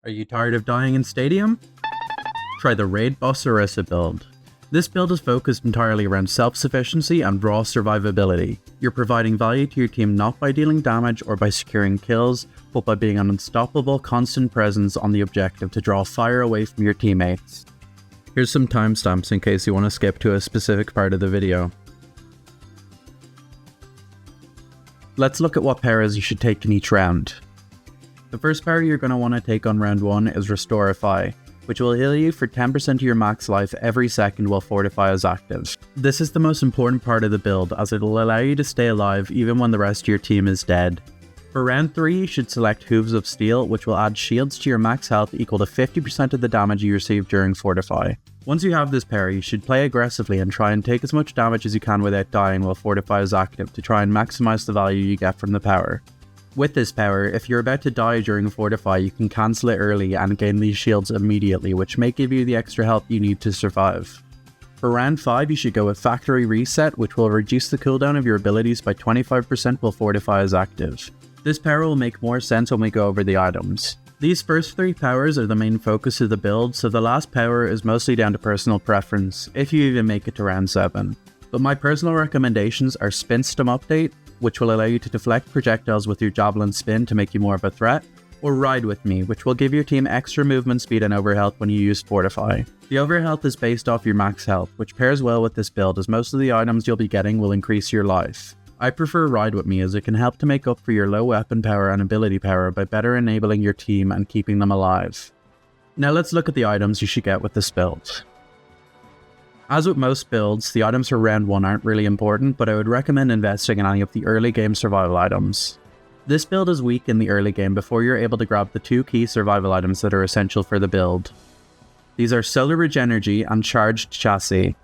Are you tired of dying in Stadium? Try the Raid Boss ORISA build. This build is focused entirely around self-sufficiency and raw survivability. You're providing value to your team not by dealing damage or by securing kills, but by being an unstoppable, constant presence on the objective to draw fire away from your teammates. Here's some timestamps in case you want to skip to a specific part of the video. Let's look at what powers you should take in each round. The first power you're going to want to take on round 1 is Restorify, which will heal you for 10% of your max life every second while Fortify is active. This is the most important part of the build, as it will allow you to stay alive even when the rest of your team is dead. For round 3, you should select Hooves of Steel, which will add shields to your max health equal to 50% of the damage you receive during Fortify. Once you have this power, you should play aggressively and try and take as much damage as you can without dying while Fortify is active to try and maximize the value you get from the power. With this power, if you're about to die during Fortify, you can cancel it early and gain these shields immediately, which may give you the extra health you need to survive. For round 5, you should go with Factory Reset, which will reduce the cooldown of your abilities by 25% while Fortify is active. This power will make more sense when we go over the items. These first 3 powers are the main focus of the build, so the last power is mostly down to personal preference, if you even make it to round 7. But my personal recommendations are Spin Stum Update, which will allow you to deflect projectiles with your javelin spin to make you more of a threat, or Ride With Me, which will give your team extra movement speed and overhealth when you use Fortify. The overhealth is based off your max health, which pairs well with this build as most of the items you'll be getting will increase your life. I prefer Ride With Me as it can help to make up for your low weapon power and ability power by better enabling your team and keeping them alive. Now let's look at the items you should get with this build. As with most builds, the items for round 1 aren't really important, but I would recommend investing in any of the early game survival items. This build is weak in the early game before you're able to grab the 2 key survival items that are essential for the build. These are Solar Regenergy and Charged Chassis.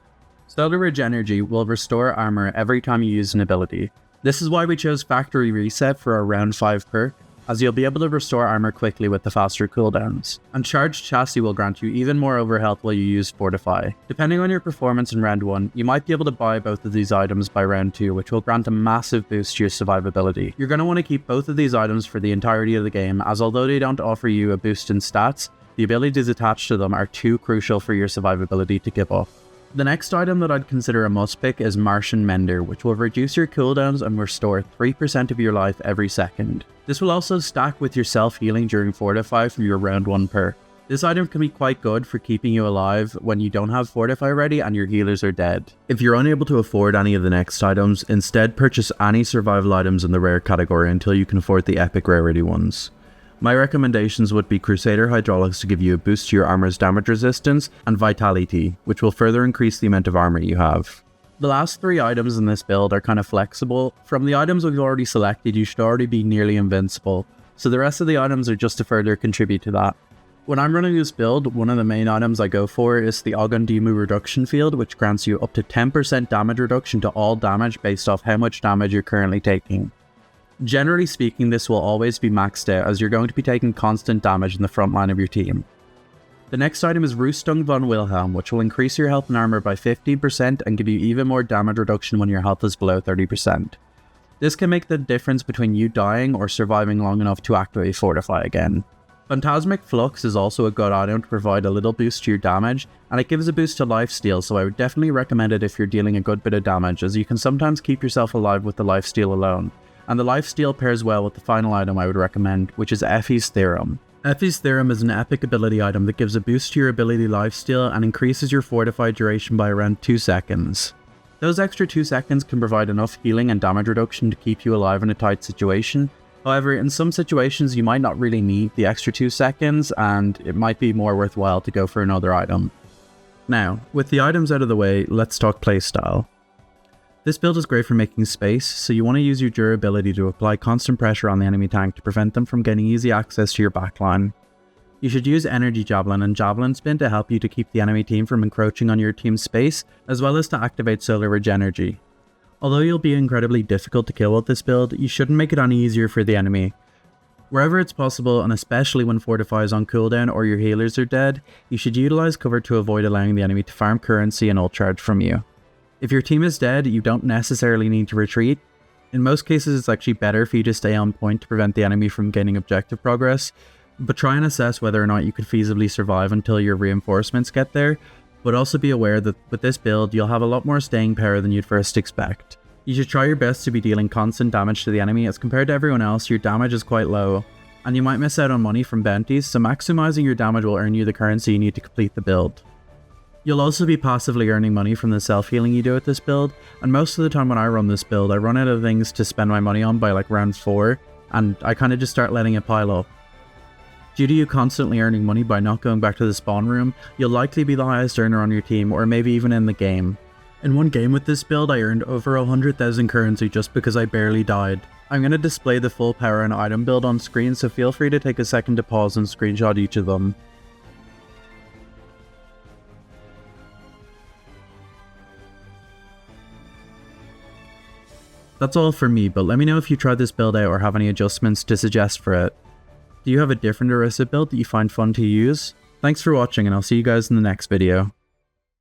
Solar Regenergy will restore armor every time you use an ability. This is why we chose Factory Reset for our round 5 perk, as you'll be able to restore armor quickly with the faster cooldowns. And Charged Chassis will grant you even more overhealth while you use Fortify. Depending on your performance in round 1, you might be able to buy both of these items by round 2, which will grant a massive boost to your survivability. You're going to want to keep both of these items for the entirety of the game, as although they don't offer you a boost in stats, the abilities attached to them are too crucial for your survivability to give up. The next item that I'd consider a must pick is Martian Mender, which will reduce your cooldowns and restore 3% of your life every second. This will also stack with your self-healing during Fortify from your round 1 perk. This item can be quite good for keeping you alive when you don't have Fortify ready and your healers are dead. If you're unable to afford any of the next items, instead purchase any survival items in the rare category until you can afford the epic rarity ones. My recommendations would be Crusader Hydraulics to give you a boost to your armor's damage resistance, and Vitality, which will further increase the amount of armor you have. The last 3 items in this build are kind of flexible. From the items we've already selected, you should already be nearly invincible, so the rest of the items are just to further contribute to that. When I'm running this build, one of the main items I go for is the Ogundimu Reduction Field, which grants you up to 10% damage reduction to all damage based off how much damage you're currently taking. Generally speaking, this will always be maxed out as you're going to be taking constant damage in the front line of your team. The next item is Rüstung von Wilhelm, which will increase your health and armor by 15% and give you even more damage reduction when your health is below 30%. This can make the difference between you dying or surviving long enough to activate Fortify again. Phantasmic Flux is also a good item to provide a little boost to your damage, and it gives a boost to lifesteal, so I would definitely recommend it if you're dealing a good bit of damage, as you can sometimes keep yourself alive with the lifesteal alone. And the lifesteal pairs well with the final item I would recommend, which is Effie's Theorem. Effie's Theorem is an epic ability item that gives a boost to your ability lifesteal and increases your Fortify duration by around 2 seconds. Those extra 2 seconds can provide enough healing and damage reduction to keep you alive in a tight situation. However, in some situations you might not really need the extra 2 seconds, and it might be more worthwhile to go for another item. Now, with the items out of the way, let's talk playstyle. This build is great for making space, so you want to use your durability to apply constant pressure on the enemy tank to prevent them from getting easy access to your backline. You should use Energy Javelin and Javelin Spin to help you to keep the enemy team from encroaching on your team's space, as well as to activate Solar Regenergy. Although you'll be incredibly difficult to kill with this build, you shouldn't make it any easier for the enemy. Wherever it's possible, and especially when Fortify is on cooldown or your healers are dead, you should utilize cover to avoid allowing the enemy to farm currency and ult charge from you. If your team is dead, you don't necessarily need to retreat. In most cases, it's actually better for you to stay on point to prevent the enemy from gaining objective progress, but try and assess whether or not you could feasibly survive until your reinforcements get there, but also be aware that with this build you'll have a lot more staying power than you'd first expect. You should try your best to be dealing constant damage to the enemy, as compared to everyone else your damage is quite low, and you might miss out on money from bounties, so maximizing your damage will earn you the currency you need to complete the build. You'll also be passively earning money from the self-healing you do with this build, and most of the time when I run this build I run out of things to spend my money on by like round 4, and I kinda just start letting it pile up. Due to you constantly earning money by not going back to the spawn room, you'll likely be the highest earner on your team, or maybe even in the game. In one game with this build I earned over 100,000 currency just because I barely died. I'm going to display the full power and item build on screen, so feel free to take a second to pause and screenshot each of them. That's all for me, but let me know if you tried this build out or have any adjustments to suggest for it. Do you have a different ORISA build that you find fun to use? Thanks for watching, and I'll see you guys in the next video.